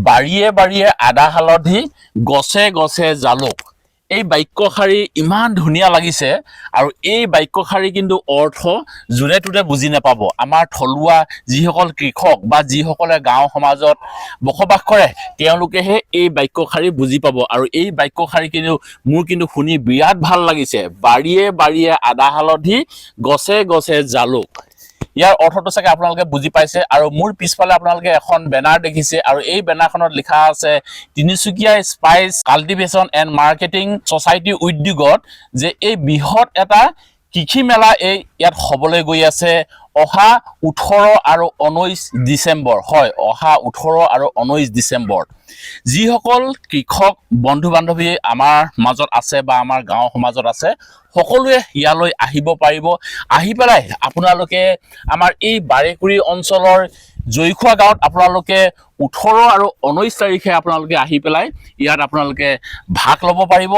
বাৰীয়ে বাৰীয়ে আদা হালধি গছে গছে জালুক এই বাক্যশাৰী ইমান ধুনীয়া লাগিছে আৰু এই বাক্যশাৰী কিন্তু অৰ্থ যোনে তোনে বুজি নাপাব আমাৰ থলুৱা যিসকল কৃষক বা যিসকলে গাঁও সমাজত বসবাস কৰে তেওঁলোকেহে এই বাক্যশাৰী বুজি পাব আৰু এই বাক্যশাৰী কিন্তু মোৰ কিন্তু শুনি বিৰাট ভাল লাগিছে বাৰীয়ে বাৰীয়ে আদা হালধি গছে গছে জালুক ইয়াৰ অৰ্থটো চাগে আপোনালোকে বুজি পাইছে আৰু মোৰ পিছফালে আপোনালোকে এখন বেনাৰ দেখিছে আৰু এই বেনাৰখনত লিখা আছে Tinsukia spice cultivation and marketing society উদ্যোগত যে এই বৃহৎ এটা কৃষি মেলা এই ইয়াত হ'বলৈ গৈ আছে অহা 18 আৰু 19 ডিচেম্বৰ হয় অহা 18 আৰু 19 ডিচেম্বৰ যিসকল কৃষক বন্ধু বান্ধৱী আমাৰ মাজত আছে বা আমাৰ গাঁও সমাজত আছে সকলোৱে ইয়ালৈ আহিব পাৰিব আহি পেলাই আপোনালোকে আমাৰ এই বাৰেকুৰি অঞ্চলৰ জয়খোৱা গাঁৱত আপোনালোকে 18 আৰু 19 তাৰিখে আপোনালোকে আহি পেলাই ইয়াত আপোনালোকে ভাগ ল'ব পাৰিব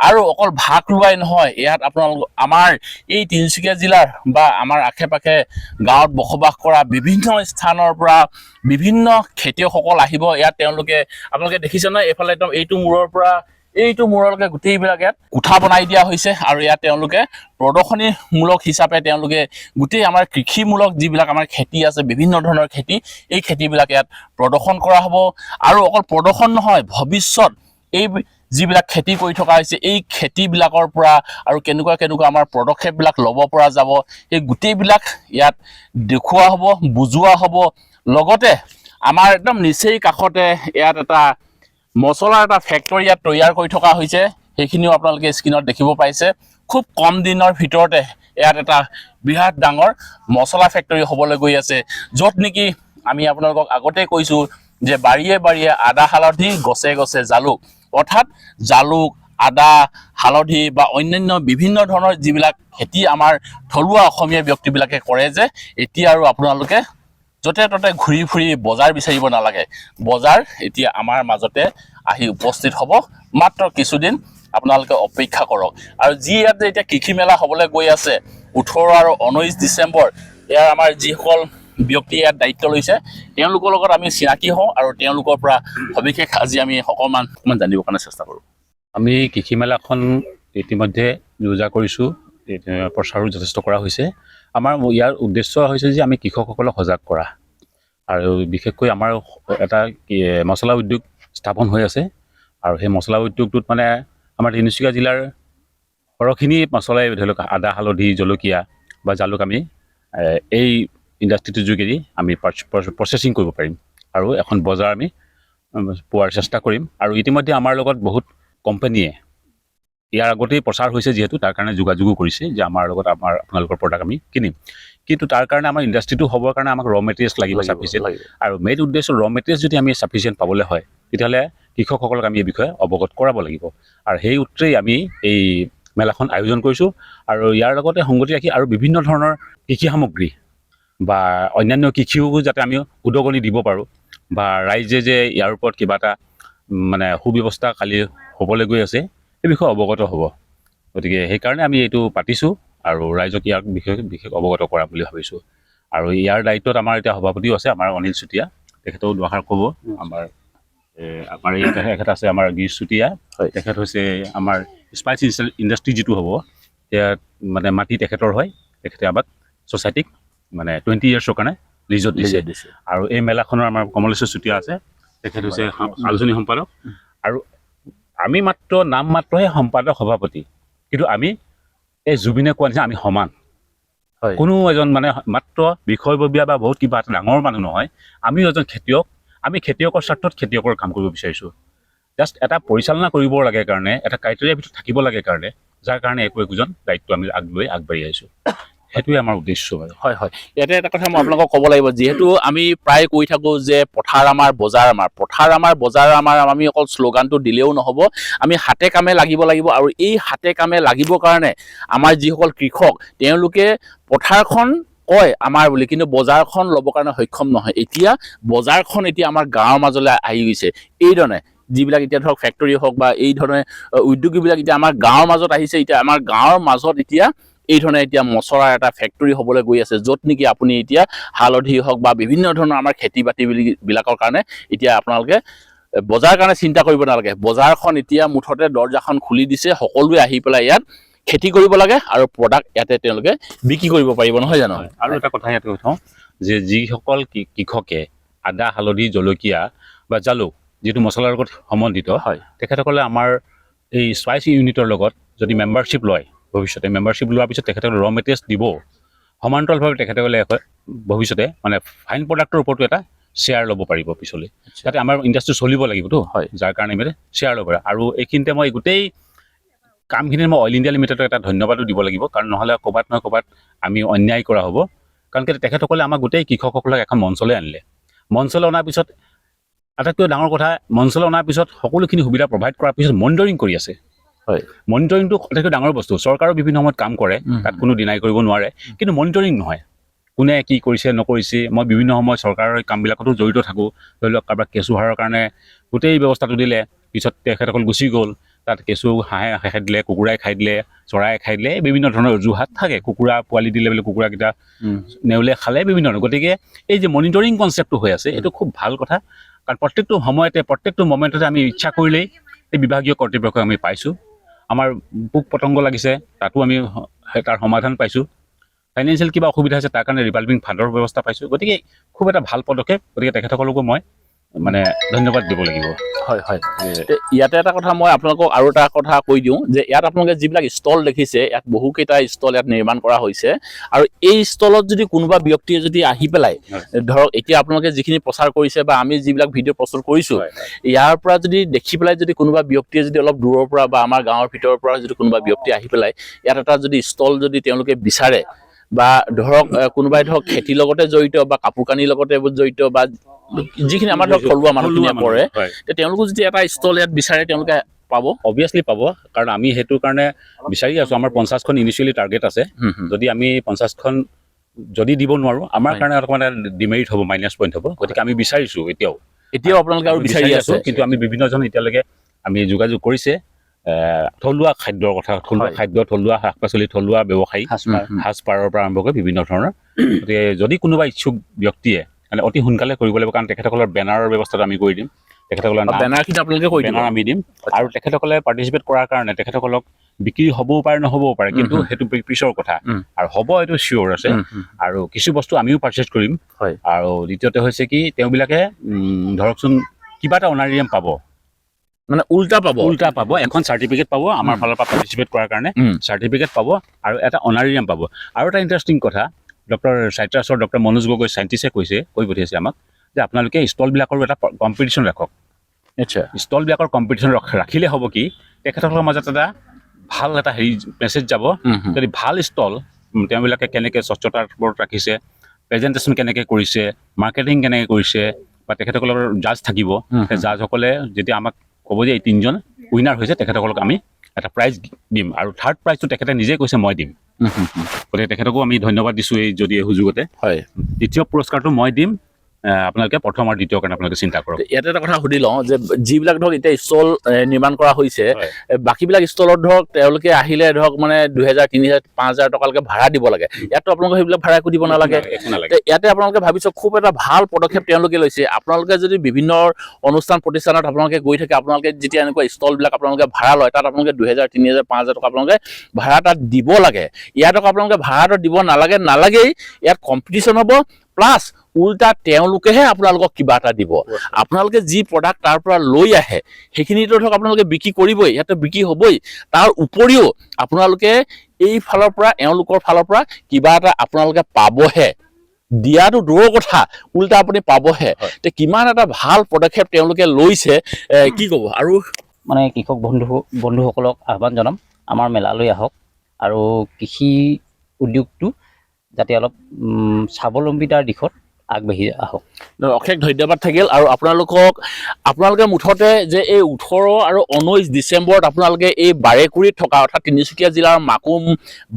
আৰু অকল ভাগ লোৱাই নহয় ইয়াত আপোনালোক আমাৰ এই তিনিচুকীয়া জিলাৰ বা আমাৰ আশে-পাশে গাঁৱত বসবাস কৰা বিভিন্ন স্থানৰ পৰা বিভিন্ন খেতিয়কসকল আহিব ইয়াত তেওঁলোকে আপোনালোকে দেখিছে নহয় এইফালে একদম এইটো মূৰলৈকে গোটেইবিলাক ইয়াত কোঠা বনাই দিয়া হৈছে আৰু ইয়াত তেওঁলোকে প্ৰদৰ্শনীমূলক হিচাপে তেওঁলোকে গোটেই আমাৰ কৃষিমূলক যিবিলাক আমাৰ খেতি আছে বিভিন্ন ধৰণৰ খেতি এই খেতিবিলাক ইয়াত প্ৰদৰ্শন কৰা হ'ব আৰু অকল প্ৰদৰ্শন নহয় ভৱিষ্যত এই যিবিলাক খেতি কৰি থকা হৈছে এই খেতিবিলাকৰ পৰা আৰু কেনেকুৱা আমাৰ পদক্ষেপবিলাক ল'ব পৰা যাব এই গোটেইবিলাক ইয়াত দেখুওৱা হ'ব বুজোৱা হ'ব লগতে আমাৰ একদম নিচেই কাষতে ইয়াত এটা মছলাৰ এটা ফেক্টৰী ইয়াত তৈয়াৰ কৰি থকা হৈছে সেইখিনিও আপোনালোকে স্ক্ৰীনত দেখিব পাইছে খুব কম দিনৰ ভিতৰতে ইয়াত এটা বিৰাট ডাঙৰ মছলা ফেক্টৰী হ'বলৈ গৈ আছে য'ত নেকি আমি আপোনালোকক আগতে কৈছোঁ যে বাৰীয়ে বাৰীয়ে আদা হালধি গছে গছে জালুক অৰ্থাৎ জালুক আদা হালধি বা অন্যান্য বিভিন্ন ধৰণৰ যিবিলাক খেতি আমাৰ থলুৱা অসমীয়া ব্যক্তিবিলাকে কৰে যে এতিয়া আৰু আপোনালোকে য'তে ত'তে ঘূৰি ফুৰি বজাৰ বিচাৰিব নালাগে বজাৰ এতিয়া আমাৰ মাজতে আহি উপস্থিত হ'ব মাত্ৰ কিছুদিন আপোনালোকে অপেক্ষা কৰক আৰু যি ইয়াত যে এতিয়া কৃষি মেলা হ'বলৈ গৈ আছে 18 আৰু 19 ডিচেম্বৰ ইয়াৰ আমাৰ যিসকল ব্যক্তিয়ে ইয়াত দায়িত্ব লৈছে তেওঁলোকৰ লগত আমি চিনাকি হওঁ আৰু তেওঁলোকৰ পৰা সবিশেষ আজি আমি অকণমান জানিবৰ কাৰণে চেষ্টা কৰোঁ আমি কৃষি মেলাখন ইতিমধ্যে যোজা কৰিছোঁ প্ৰচাৰো যথেষ্ট কৰা হৈছে আমাৰ ইয়াৰ উদ্দেশ্য হৈছে যে আমি কৃষকসকলক সজাগ কৰা আৰু বিশেষকৈ আমাৰ এটা মছলা উদ্যোগ স্থাপন হৈ আছে আৰু সেই মছলা উদ্যোগটোত মানে আমাৰ তিনিচুকীয়া জিলাৰ সৰহখিনি মছলাই ধৰি লওক আদা হালধি জলকীয়া বা জালুক আমি এই ইণ্ডাষ্ট্ৰিটোৰ যোগেদি আমি প্ৰচেছিং কৰিব পাৰিম আৰু এখন বজাৰ আমি পোৱাৰ চেষ্টা কৰিম আৰু ইতিমধ্যে আমাৰ লগত বহুত কোম্পানীয়ে ইয়াৰ আগতেই প্ৰচাৰ হৈছে যিহেতু তাৰ কাৰণে যোগাযোগো কৰিছে যে আমাৰ লগত আপোনালোকৰ প্ৰডাক্ট আমি কিনিম কিন্তু তাৰ কাৰণে আমাৰ ইণ্ডাষ্ট্ৰিটো হ'বৰ কাৰণে আমাক ৰ' মেটেৰিয়েলছ লাগিব ছাফিচিয়েণ্ট আৰু মেইন উদ্দেশ্য ৰ' মেটেৰিয়েলছ যদি আমি ছাফিচিয়েণ্ট পাবলৈ হয় তেতিয়াহ'লে কৃষকসকলক আমি এই বিষয়ে অৱগত কৰাব লাগিব আৰু সেই সূত্ৰেই আমি এই মেলাখন আয়োজন কৰিছোঁ আৰু ইয়াৰ লগতে সংগতি ৰাখি আৰু বিভিন্ন ধৰণৰ কৃষি সামগ্ৰী বা অন্যান্য কৃষিও যাতে আমি উদগনি দিব পাৰোঁ বা ৰাইজে যে ইয়াৰ ওপৰত কিবা এটা মানে সুব্যৱস্থা কালি হ'বলৈ গৈ আছে এই বিষয়ে অৱগত হ'ব গতিকে সেইকাৰণে আমি এইটো পাতিছোঁ আৰু ৰাইজক ইয়াৰ বিষয়ে বিশেষ অৱগত কৰা বুলি ভাবিছোঁ আৰু ইয়াৰ দায়িত্বত আমাৰ এতিয়া সভাপতিও আছে আমাৰ অনিল চুতীয়া তেখেতেও দুআষাৰ ক'ব আমাৰ ইয়াত তেখেত আছে আমাৰ গিৰিশ চুতীয়া তেখেত হৈছে আমাৰ স্পাইচ ইণ্ডাষ্ট্ৰি যিটো হ'ব ইয়াত মানে মাটি তেখেতৰ হয় তেখেতে আমাক ছ'চাইটিক মানে 20 ইয়াৰ্ছৰ কাৰণে লিজত দিছে আৰু এই মেলাখনৰ আমাৰ কমলেশ্বৰ চুতীয়া আছে তেখেত হৈছে আলোচনী সম্পাদক আৰু আমি মাত্ৰ নাম মাত্ৰহে সম্পাদক সভাপতি কিন্তু আমি এই জুবিনে কোৱা নিচিনা আমি সমান কোনো এজন মানে মাত্ৰ বিষয়ববীয়া বা বহুত কিবা এটা ডাঙৰ মানুহ নহয় আমিও এজন খেতিয়ক আমি খেতিয়কৰ স্বাৰ্থত খেতিয়কৰ কাম কৰিব বিচাৰিছোঁ জাষ্ট এটা পৰিচালনা কৰিব লাগে কাৰণে এটা ক্ৰাইটেৰিয়াৰ ভিতৰত থাকিব লাগে কাৰণে যাৰ কাৰণে একোজন দায়িত্ব আমি আগবাঢ়ি আহিছোঁ সেইটোৱে আমাৰ উদ্দেশ্য বাৰু হয় ইয়াতে এটা কথা মই আপোনালোকক ক'ব লাগিব যিহেতু আমি প্ৰায় কৈ থাকোঁ যে পথাৰ আমাৰ বজাৰ আমাৰ আমি অকল শ্লোগানটো দিলেও নহ'ব আমি হাতে কামে লাগিব আৰু এই হাতে কামে লাগিবৰ কাৰণে আমাৰ যিসকল কৃষক তেওঁলোকে পথাৰখন কয় আমাৰ বুলি কিন্তু বজাৰখন ল'বৰ কাৰণে সক্ষম নহয় এতিয়া বজাৰখন এতিয়া আমাৰ গাঁৱৰ মাজলৈ আহি গৈছে এইধৰণে যিবিলাক এতিয়া ধৰক ফেক্টৰী হওক বা এই ধৰণে উদ্যোগীবিলাক এতিয়া আমাৰ গাঁৱৰ মাজত আহিছে এতিয়া আমাৰ গাঁৱৰ মাজত এতিয়া এই ধৰণে এতিয়া মছলাৰ এটা ফেক্টৰী হ'বলৈ গৈ আছে য'ত নেকি আপুনি এতিয়া হালধি হওক বা বিভিন্ন ধৰণৰ আমাৰ খেতি বাতি বিলাকৰ কাৰণে এতিয়া আপোনালোকে বজাৰ কাৰণে চিন্তা কৰিব নালাগে বজাৰখন এতিয়া মুঠতে দৰ্জাখন খুলি দিছে সকলোৱে আহি পেলাই ইয়াত খেতি কৰিব লাগে আৰু প্ৰডাক্ট ইয়াতে তেওঁলোকে বিক্ৰী কৰিব পাৰিব নহয় জানো আৰু এটা কথা ইয়াত কৈ থওঁ যে যিসকল কৃষকে আদা হালধি জলকীয়া বা জালুক যিটো মছলাৰ লগত সম্বন্ধিত হয় তেখেতসকলে আমাৰ এই স্পাইচ ইউনিটৰ লগত যদি মেম্বাৰশ্বিপ লয় ভৱিষ্যতে মেম্বাৰশ্বিপ লোৱাৰ পিছত তেখেতসকলে ৰ মেটেৰিয়েলছ দিব সমান্তৰালভাৱে তেখেতসকলে ভৱিষ্যতে মানে ফাইন প্ৰডাক্টৰ ওপৰতো এটা শ্বেয়াৰ ল'ব পাৰিব পিছলৈ যাতে আমাৰ ইণ্ডাষ্ট্ৰি চলিব লাগিবতো হয় যাৰ কাৰণে মানে শ্বেয়াৰ ল'ব পাৰে আৰু এইখিনিতে মই গোটেই কামখিনিত মই অইল ইণ্ডিয়া লিমিটেডক এটা ধন্যবাদো দিব লাগিব কাৰণ নহ'লে ক'ৰবাত নহয় ক'ৰবাত আমি অন্যায় কৰা হ'ব কাৰণ তেখেতসকলে আমাক গোটেই কৃষকসকলক এখন মঞ্চলৈ আনিলে মঞ্চলৈ অনাৰ পিছত আটাইতকৈ ডাঙৰ কথা মঞ্চলৈ অনাৰ পিছত সকলোখিনি সুবিধা প্ৰভাইড কৰাৰ পিছত মনিটৰিং কৰি আছে হয় মনিটৰিংটো আটাইতকৈ ডাঙৰ বস্তু চৰকাৰৰ বিভিন্ন সময়ত কাম কৰে তাত কোনো ডিনাই কৰিব নোৱাৰে কিন্তু মনিটৰিং নহয় কোনে কি কৰিছে নকৰিছে মই বিভিন্ন সময় চৰকাৰৰ কামবিলাকতো জড়িত থাকোঁ ধৰি লওক কাৰোবাৰ কেঁচু সাৰৰ কাৰণে গোটেই ব্যৱস্থাটো দিলে পিছত তেখেতসকল গুচি গ'ল তাত কেঁচু হাঁহে খাই দিলে কুকুৰাই খাই দিলে চৰাই খাই দিলে বিভিন্ন ধৰণৰ অজুহাত থাকে কুকুৰা পোৱালি দিলে বোলে কুকুৰাকেইটা নেউলে খালে বিভিন্ন ধৰণৰ গতিকে এই যে মনিটৰিং কনচেপ্টটো হৈ আছে এইটো খুব ভাল কথা কাৰণ প্ৰত্যেকটো সময়তে প্ৰত্যেকটো মমেণ্টতে আমি ইচ্ছা কৰিলেই এই বিভাগীয় কৰ্তৃপক্ষক আমি পাইছোঁ আমাৰ পোক পতংগ লাগিছে তাতো আমি তাৰ সমাধান পাইছোঁ ফাইনেন্সিয়েল কিবা অসুবিধা আছে তাৰ কাৰণে ৰিভলভিং ফাণ্ডৰ ব্যৱস্থা পাইছোঁ গতিকে খুব এটা ভাল পদক্ষেপ গতিকে তেখেতসকলকো মই মানে ধন্যবাদ দিব লাগিব হয় হয় ইয়াতে এটা কথা মই আপোনালোকক আৰু এটা কথা কৈ দিওঁ যে ইয়াত আপোনালোকে যিবিলাক ষ্টল দেখিছে ইয়াত বহুকেইটা ষ্টল ইয়াত নিৰ্মাণ কৰা হৈছে আৰু এই ষ্টলত যদি কোনোবা ব্যক্তিয়ে যদি আহি পেলাই ধৰক এতিয়া আপোনালোকে যিখিনি প্ৰচাৰ কৰিছে বা আমি যিবিলাক ভিডিঅ' প্ৰস্তুত কৰিছোঁ ইয়াৰ পৰা যদি দেখি পেলাই যদি কোনোবা ব্যক্তিয়ে যদি অলপ দূৰৰ পৰা বা আমাৰ গাঁৱৰ ভিতৰৰ পৰা যদি কোনোবা ব্যক্তি আহি পেলাই ইয়াত এটা যদি ষ্টল যদি তেওঁলোকে বিচাৰে বা ধৰক কোনোবাই ধৰক খেতিৰ লগতে জড়িত বা কাপোৰ কানিৰ লগতে জড়িত বা যিখিনি আমাৰ ধৰক থলুৱা মানুহখিনিয়ে পৰে তেওঁলোকো যদি এটা ষ্টল ইয়াত বিচাৰে তেওঁলোকে পাব অবভিয়াছলি পাব কাৰণ আমি সেইটো কাৰণে বিচাৰি আছোঁ আমাৰ 50খন ইনিচিয়েলি টাৰ্গেট আছে যদি আমি 50খন যদি দিব নোৱাৰোঁ আমাৰ কাৰণে অকণমান ডিমেৰিট হ'ব মাইনাছ পইণ্ট হ'ব গতিকে আমি বিচাৰিছোঁ এতিয়াও আপোনালোকে আৰু বিচাৰি আছোঁ কিন্তু আমি বিভিন্নজন এতিয়ালৈকে আমি যোগাযোগ কৰিছে থলুৱা খাদ্যৰ কথা থলুৱা খাদ্য থলুৱা শাক পাচলি থলুৱা ব্যৱসায়ী সাজপাৰৰ পৰা আৰম্ভ কৰি বিভিন্ন ধৰণৰ গতিকে যদি কোনোবা ইচ্ছুক ব্যক্তিয়ে মানে অতি সোনকালে কৰিব লাগিব কাৰণ তেখেতসকলৰ বেনাৰৰ ব্যৱস্থাটো আমি কৰি দিম তেখেতসকলৰ বেনাৰখিনি আপোনালোকে কৰি বেনাৰ আমি দিম আৰু তেখেতসকলে পাৰ্টিচিপেট কৰাৰ কাৰণে তেখেতসকলক বিক্ৰী হ'বও পাৰে নহ'বও পাৰে কিন্তু সেইটো পিছৰ কথা আৰু হ'ব এইটো চিয়'ৰ আছে আৰু কিছু বস্তু আমিও পাৰ্চেছ কৰিম আৰু দ্বিতীয়তে হৈছে কি তেওঁবিলাকে ধৰকচোন কিবা এটা অনাৰিয়াম পাব মানে উল্টা পাব এখন চাৰ্টিফিকেট পাব আমাৰ ফালৰ পৰা পাৰ্টিচিপেট কৰাৰ কাৰণে চাৰ্টিফিকেট পাব আৰু এটা অনাৰিয়াম পাব আৰু এটা ইণ্টাৰেষ্টিং কথা ডক্টৰ চাইট্ৰাছৰ ডক্টৰ মনোজ গগৈ চাইণ্টিষ্টে কৈ পঠিয়াইছে আমাক যে আপোনালোকে ষ্টলবিলাকৰো এটা কম্পিটিশ্যন ৰাখক আচ্ছা ষ্টলবিলাকৰ কম্পিটিশ্যন ৰাখিলে হ'ব কি তেখেতসকলৰ মাজত এটা ভাল এটা মেছেজ যাব যদি ভাল ষ্টল তেওঁবিলাকে কেনেকৈ স্বচ্ছতাৰ ওপৰত ৰাখিছে প্ৰেজেণ্টেশ্যন কেনেকৈ কৰিছে মাৰ্কেটিং কেনেকৈ কৰিছে বা তেখেতসকলৰ জাজ থাকিব সেই জাজসকলে যেতিয়া আমাক ক'ব যে এই 3জন উইনাৰ হৈছে তেখেতসকলক আমি এটা প্ৰাইজ দিম আৰু থাৰ্ড প্ৰাইজটো তেখেতে নিজে কৈছে মই দিম গতিকে তেখেতকো আমি ধন্যবাদ দিছোঁ এই যদি এই সুযোগতে দ্বিতীয় পুৰস্কাৰটো মই দিম আপোনালোকে প্ৰথম আৰু দ্বিতীয় কাৰণে আপোনালোকে চিন্তা কৰক ইয়াতে এটা কথা সুধি লওঁ যে যিবিলাক ধৰক এতিয়া ষ্টল নিৰ্মাণ কৰা হৈছে বাকীবিলাক ষ্টলত ধৰক তেওঁলোকে আহিলে ধৰক মানে 2000 3000 5000 টকালৈকে ভাড়া দিব লাগে ইয়াততো আপোনালোকে সেইবিলাক ভাড়া একো দিব নালাগে ইয়াতে আপোনালোকে ভাবিছে খুব এটা ভাল পদক্ষেপ তেওঁলোকে লৈছে আপোনালোকে যদি বিভিন্ন অনুষ্ঠান প্ৰতিষ্ঠানত আপোনালোকে গৈ থাকে আপোনালোকে যেতিয়া এনেকুৱা ষ্টলবিলাক আপোনালোকে ভাড়া লয় তাত আপোনালোকে 2000 3000 5000 টকা আপোনালোকে ভাড়া তাত দিব লাগে ইয়াত আপোনালোকে ভাড়াটো দিব নালাগেই ইয়াত কম্পিটিশ্যন হ'ব প্লাছ উল্টা তেওঁলোকেহে আপোনালোকক কিবা এটা দিব আপোনালোকে যি প্ৰডাক্ট তাৰ পৰা লৈ আহে সেইখিনিতো ধৰক আপোনালোকে বিক্ৰী কৰিবই ইয়াতে বিক্ৰী হ'বই তাৰ উপৰিও আপোনালোকে এই ফালৰ পৰা এওঁলোকৰ ফালৰ পৰা কিবা এটা আপোনালোকে পাবহে দিয়াটো দূৰৰ কথা উল্টা আপুনি পাবহে তে কিমান এটা ভাল পদক্ষেপ তেওঁলোকে লৈছে কি ক'ব আৰু মানে কৃষক বন্ধুসকলক আহ্বান জনাম আমাৰ মেলালৈ আহক আৰু কৃষি উদ্যোগটো যাতে অলপ স্বাৱলম্বিতাৰ দিশত আগবাঢ়ি আহক অশেষ ধন্যবাদ থাকিল আৰু আপোনালোকে মুঠতে যে এই 18 আৰু 19 ডিচেম্বৰত আপোনালোকে এই বাৰেকুৰিত থকা অৰ্থাৎ তিনিচুকীয়া জিলাৰ মাকুম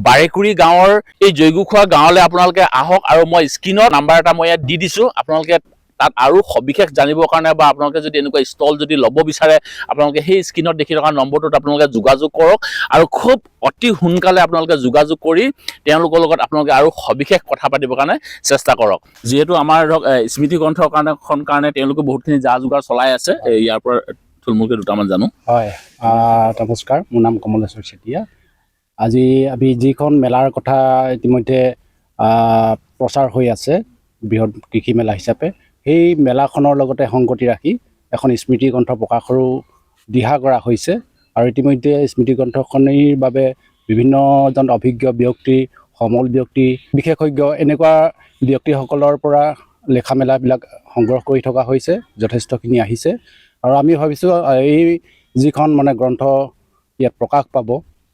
বাৰেকুৰি গাঁৱৰ এই জৈগুখোৱা গাঁৱলৈ আপোনালোকে আহক আৰু মই স্ক্ৰীনত নাম্বাৰ এটা মই ইয়াত দি দিছোঁ আপোনালোকে তাত আৰু সবিশেষ জানিবৰ কাৰণে বা আপোনালোকে যদি এনেকুৱা ষ্টল যদি ল'ব বিচাৰে আপোনালোকে সেই স্ক্ৰীনত দেখি থকা নম্বৰটোত আপোনালোকে যোগাযোগ কৰক আৰু খুব অতি সোনকালে আপোনালোকে যোগাযোগ কৰি তেওঁলোকৰ লগত আপোনালোকে আৰু সবিশেষ কথা পাতিবৰ কাৰণে চেষ্টা কৰক যিহেতু আমাৰ ধৰক স্মৃতি গ্ৰন্থৰ কাৰণে তেওঁলোকে বহুতখিনি যা যোগাৰ চলাই আছে ইয়াৰ পৰা থুলমূলকৈ দুটামান জানো হয় নমস্কাৰ মোৰ নাম কমলেশ্বৰ চেতিয়া আজি আমি যিখন মেলাৰ কথা ইতিমধ্যে প্ৰচাৰ হৈ আছে বৃহৎ কৃষি মেলা হিচাপে সেই মেলাখনৰ লগতে সংগতি ৰাখি এখন স্মৃতি গ্ৰন্থ প্ৰকাশৰো দিহা কৰা হৈছে আৰু ইতিমধ্যে স্মৃতি গ্ৰন্থখনিৰ বাবে বিভিন্নজন অভিজ্ঞ ব্যক্তি সমল ব্যক্তি বিশেষজ্ঞ এনেকুৱা ব্যক্তিসকলৰ পৰা লেখা মেলাবিলাক সংগ্ৰহ কৰি থকা হৈছে যথেষ্টখিনি আহিছে আৰু আমি ভাবিছোঁ এই যিখন মানে গ্ৰন্থ ইয়াত প্ৰকাশ পাব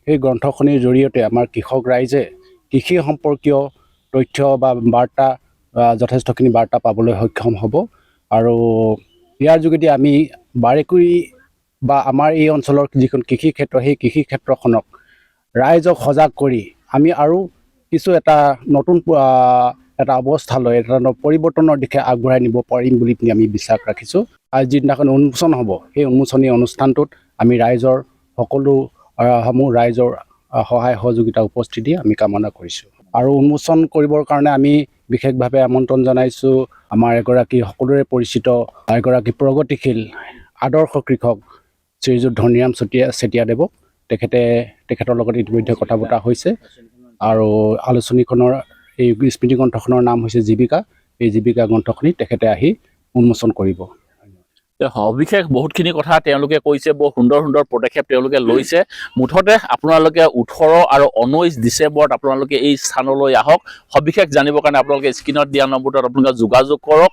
সেই গ্ৰন্থখনিৰ জৰিয়তে আমাৰ কৃষক ৰাইজে কৃষি সম্পৰ্কীয় তথ্য বা বাৰ্তা যথেষ্টখিনি বাৰ্তা পাবলৈ সক্ষম হ'ব আৰু ইয়াৰ যোগেদি আমি বাৰেকুৰি বা আমাৰ এই অঞ্চলৰ যিখন কৃষি ক্ষেত্ৰ সেই কৃষি ক্ষেত্ৰখনক ৰাইজক সজাগ কৰি আমি আৰু কিছু এটা নতুন এটা অৱস্থালৈ এটা পৰিৱৰ্তনৰ দিশে আগবঢ়াই নিব পাৰিম বুলি আমি বিশ্বাস ৰাখিছোঁ আৰু যিদিনাখন উন্মোচন হ'ব সেই উন্মোচনী অনুষ্ঠানটোত আমি ৰাইজৰ সকলো ৰাইজৰ সহায় সহযোগিতা উপস্থিতি আমি কামনা কৰিছোঁ আৰু উন্মোচন কৰিবৰ কাৰণে আমি বিশেষভাৱে আমন্ত্ৰণ জনাইছোঁ আমাৰ এগৰাকী সকলোৰে পৰিচিত এগৰাকী প্ৰগতিশীল আদৰ্শ কৃষক শ্ৰীযুত ধনীৰাম চেতিয়াদেৱক তেখেতৰ লগত ইতিমধ্যে কথা বতৰা হৈছে আৰু আলোচনীখনৰ এই স্মৃতি গ্ৰন্থখনৰ নাম হৈছে জীৱিকা এই জীৱিকা গ্ৰন্থখনি তেখেতে আহি উন্মোচন কৰিব সবিশেষ বহুতখিনি কথা তেওঁলোকে কৈছে বহু সুন্দৰ সুন্দৰ পদক্ষেপ তেওঁলোকে লৈছে মুঠতে আপোনালোকে 18 আৰু 19 ডিচেম্বৰত আপোনালোকে এই স্থানলৈ আহক সবিশেষ জানিবৰ কাৰণে আপোনালোকে স্ক্ৰীনত দিয়া নম্বৰটোত আপোনালোকে যোগাযোগ কৰক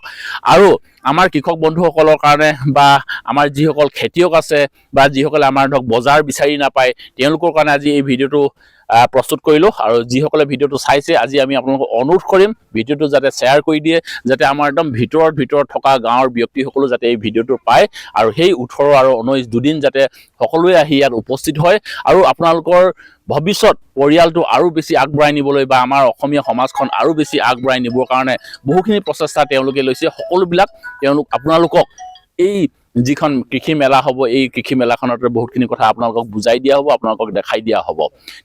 আৰু আমাৰ কৃষক বন্ধুসকলৰ কাৰণে বা আমাৰ যিসকল খেতিয়ক আছে বা যিসকলে আমাৰ ধৰক বজাৰ বিচাৰি নাপায় তেওঁলোকৰ কাৰণে আজি এই ভিডিঅ'টো প্ৰস্তুত কৰিলোঁ আৰু যিসকলে ভিডিঅ'টো চাইছে আজি আমি আপোনালোকক অনুৰোধ কৰিম ভিডিঅ'টো যাতে শ্বেয়াৰ কৰি দিয়ে যাতে আমাৰ একদম ভিতৰত থকা গাঁৱৰ ব্যক্তিসকলো যাতে এই ভিডিঅ'টো পায় আৰু সেই 18 আৰু 19 দুদিন যাতে সকলোৱে আহি ইয়াত উপস্থিত হয় আৰু আপোনালোকৰ ভৱিষ্যত পৰিয়ালটো আৰু বেছি আগবঢ়াই নিবলৈ বা আমাৰ অসমীয়া সমাজখন আৰু বেছি আগবঢ়াই নিবৰ কাৰণে বহুখিনি প্ৰচেষ্টা তেওঁলোকে লৈছে সকলোবিলাক আপোনালোকক এই যিখন কৃষি মেলা হ'ব এই কৃষি মেলাখনতে বহুতখিনি কথা আপোনালোকক বুজাই দিয়া হ'ব আপোনালোকক দেখাই দিয়া হ'ব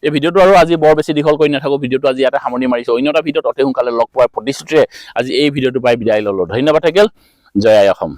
এই ভিডিঅ'টো আৰু আজি বৰ বেছি দীঘল কৰি নাথাকোঁ ভিডিঅ'টো আজি ইয়াতে সামৰণি মাৰিছোঁ অন্য এটা ভিডিঅ'ত অতি সোনকালে লগ পোৱাৰ প্ৰতিশ্ৰুতিৰে আজি এই ভিডিঅ'টো পাই বিদায় ল'লোঁ ধন্যবাদ থাকিল জয় আই অসম।